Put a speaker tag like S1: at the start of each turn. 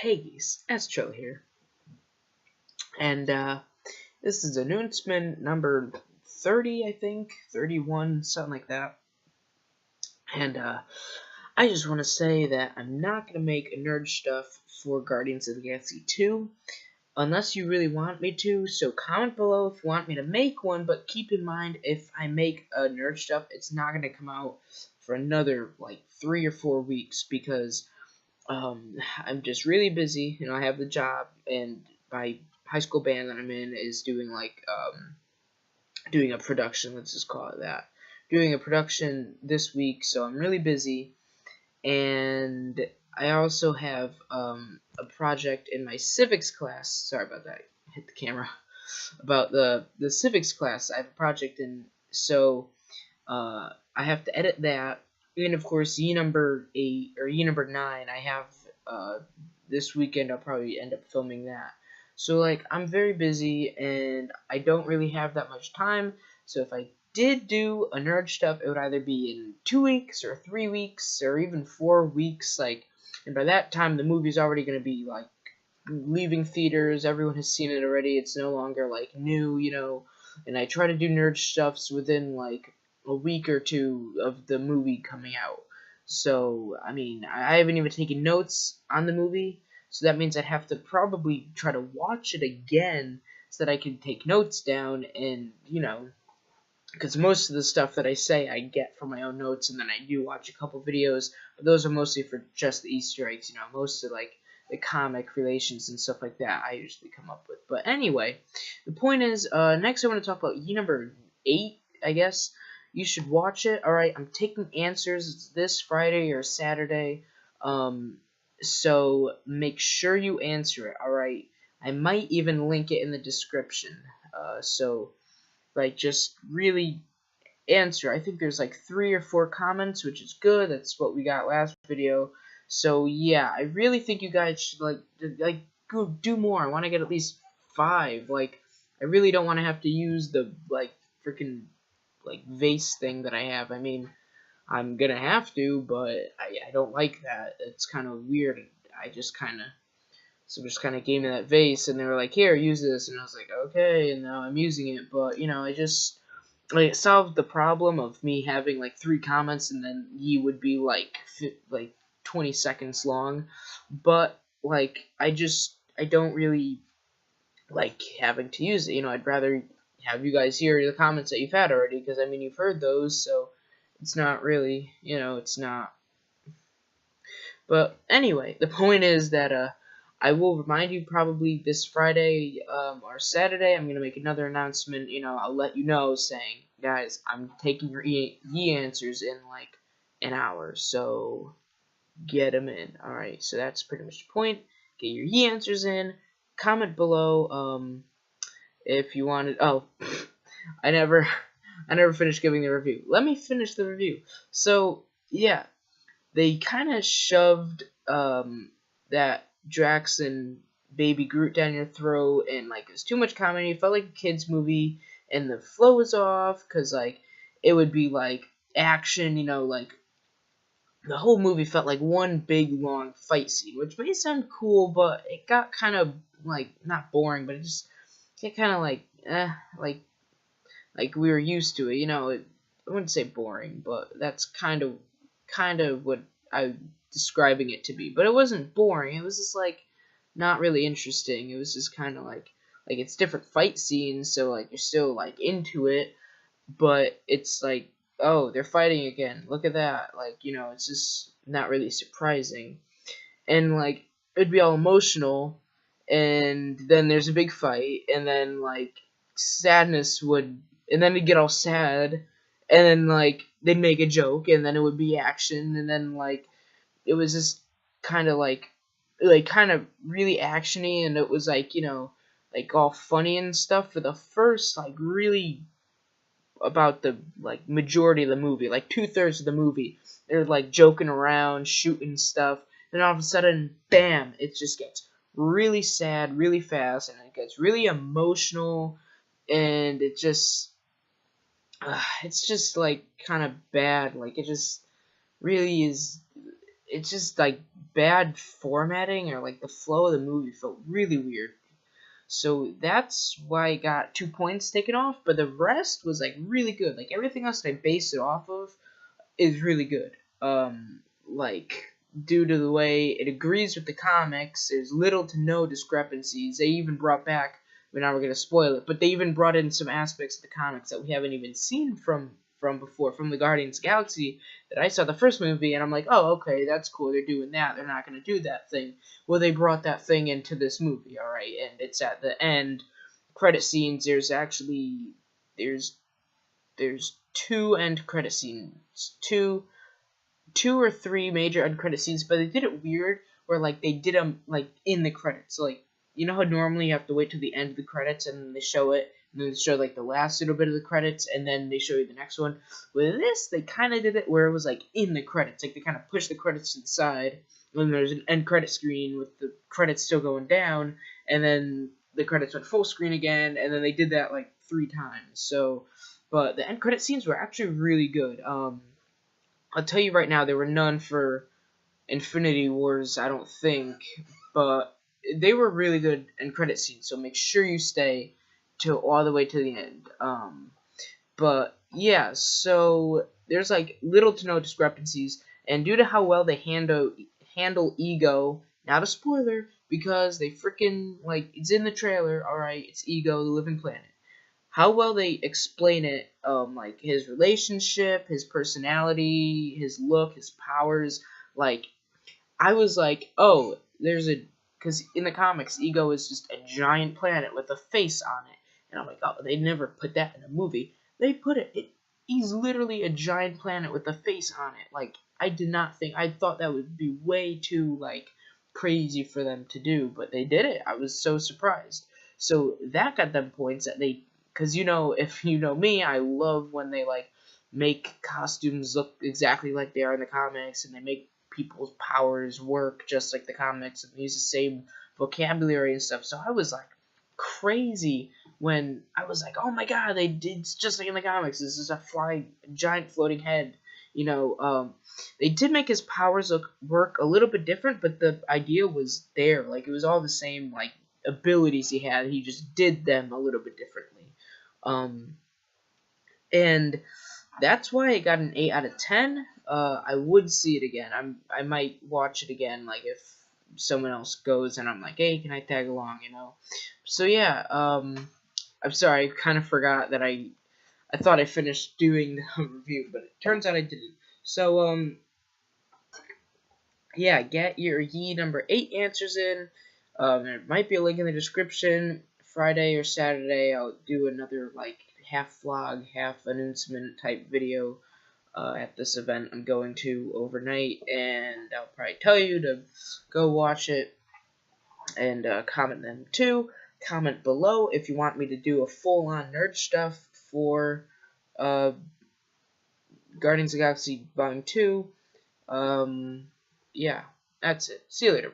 S1: Hey geese, Astro here, and this is announcement number 30, I think, 31, something like that. And I just want to say that I'm not going to make a nerd stuff for Guardians of the Galaxy 2, unless you really want me to, so comment below if you want me to make one, but keep in mind, if I make a nerd stuff, it's not going to come out for another, like, 3 or 4 weeks, because I'm just really busy. I have the job, and my high school band that I'm in is doing doing a production. Let's just call it that. Doing a production this week, so I'm really busy. And I also have a project in my civics class. Sorry about that. I hit the camera. About the civics class. I have a project in, so I have to edit that. And of course, year number 8 or year number 9, I have this weekend. I'll probably end up filming that. So like, I'm very busy and I don't really have that much time. So if I did do a nerd stuff, it would either be in 2 weeks or 3 weeks or even 4 weeks. Like, and by that time, the movie's already gonna be like leaving theaters. Everyone has seen it already. It's no longer like new, And I try to do nerd stuffs within like a week or two of the movie coming out. So, I mean, I haven't even taken notes on the movie, so that means I'd have to probably try to watch it again so that I can take notes down and, because most of the stuff that I say I get from my own notes, and then I do watch a couple videos, but those are mostly for just the Easter eggs, most of, like, the comic relations and stuff like that I usually come up with. But anyway, the point is, next I want to talk about year number 8, I guess. You should watch it. Alright, I'm taking answers this Friday or Saturday, so make sure you answer it, alright? I might even link it in the description, so, like, just really answer. I think there's, like, 3 or 4 comments, which is good. That's what we got last video. So, yeah, I really think you guys should, like go do more. I want to get at least 5. Like, I really don't want to have to use the, like, freaking, like, vase thing that I have. I mean, I'm gonna have to, but I don't like that. It's kind of weird. So just kind of gave me that vase, and they were like, here, use this, and I was like, okay, and now I'm using it, but, I just, like, it solved the problem of me having, like, 3 comments, and then ye would be, like 20 seconds long, but, like, I don't really like having to use it. I'd rather have you guys hear the comments that you've had already, because, I mean, you've heard those, so it's not really, it's not. But anyway, the point is that I will remind you probably this Friday or Saturday. I'm gonna make another announcement. I'll let you know, saying, guys, I'm taking your ye answers in like an hour, so get them in. All right, so that's pretty much the point. Get your ye answers in. Comment below if you wanted. Oh, I never finished giving the review. Let me finish the review. So yeah, they kind of shoved that Drax and Baby Groot down your throat, and like it was too much comedy. It felt like a kids movie, and the flow was off because like it would be like action, like the whole movie felt like one big long fight scene, which may sound cool, but it got kind of like not boring, but it just got kind of like like we were used to it. I wouldn't say boring, but that's kind of what I'm describing it to be. But it wasn't boring. It was just like not really interesting. It was just kind of like it's different fight scenes, so like you're still like into it, but it's like, oh, they're fighting again. Look at that. Like, it's just not really surprising. And like it'd be all emotional, and then there's a big fight, and then like sadness would, and then it'd get all sad, and then like they'd make a joke, and then it would be action, and then like it was just kind of like kind of really actiony, and it was like like all funny and stuff for the first like really about the like majority of the movie, like 2/3 of the movie. They're like joking around, shooting stuff, and all of a sudden, bam! It just gets really sad, really fast, and it gets really emotional, and it's just like kind of bad. Like it just really is. It's just like bad formatting, or like the flow of the movie felt really weird. So that's why I got 2 points taken off, but the rest was like really good. Like everything else that I based it off of is really good. Like due to the way it agrees with the comics, there's little to no discrepancies. They even brought back, well, now we're gonna spoil it, but they even brought in some aspects of the comics that we haven't even seen from before, from the Guardians of the Galaxy, that I saw the first movie, and I'm like, oh, okay, that's cool, they're doing that, they're not gonna do that thing. Well, they brought that thing into this movie, alright, and it's at the end credit scenes. There's actually, there's 2 end credit scenes, two or 3 major end credit scenes, but they did it weird, where like they did them like in the credits. So like, you know how normally you have to wait till the end of the credits and then they show it, and then they show like the last little bit of the credits, and then they show you the next one. With this, they kind of did it where it was like in the credits, like they kind of pushed the credits to the side, and then there's an end credit screen with the credits still going down, and then the credits went full screen again, and then they did that like 3 times. So, but the end credit scenes were actually really good. I'll tell you right now, there were none for Infinity Wars, I don't think, but they were really good end credit scenes, so make sure you stay till all the way to the end. But yeah, so there's like little to no discrepancies, and due to how well they handle ego, not a spoiler, because they freaking, like, it's in the trailer, alright, it's Ego, the living planet. How well they explain it, like his relationship, his personality, his look, his powers, like, I was like, oh, because in the comics, Ego is just a giant planet with a face on it, and I'm like, oh, they never put that in a movie. They put he's literally a giant planet with a face on it. Like, I thought that would be way too, like, crazy for them to do, but they did it. I was so surprised. So that got them points that they, because, you know, if you know me, I love when they, like, make costumes look exactly like they are in the comics, and they make people's powers work just like the comics, and use the same vocabulary and stuff. So I was, like, crazy when I was like, oh my god, it's just like in the comics. This is a giant floating head. You know, they did make his powers work a little bit different, but the idea was there. Like, it was all the same, like, abilities he had. He just did them a little bit differently. And that's why it got an 8 out of 10. I would see it again. I might watch it again, like, if someone else goes and I'm like, hey, can I tag along, you know? So yeah, I'm sorry, I kind of forgot that I thought I finished doing the review, but it turns out I didn't. So, yeah, get your Yi number 8 answers in. There might be a link in the description. Friday or Saturday, I'll do another, like, half vlog, half announcement type video at this event I'm going to overnight, and I'll probably tell you to go watch it, and comment them too. Comment below if you want me to do a full-on nerd stuff for Guardians of the Galaxy Volume 2. Yeah, that's it. See you later.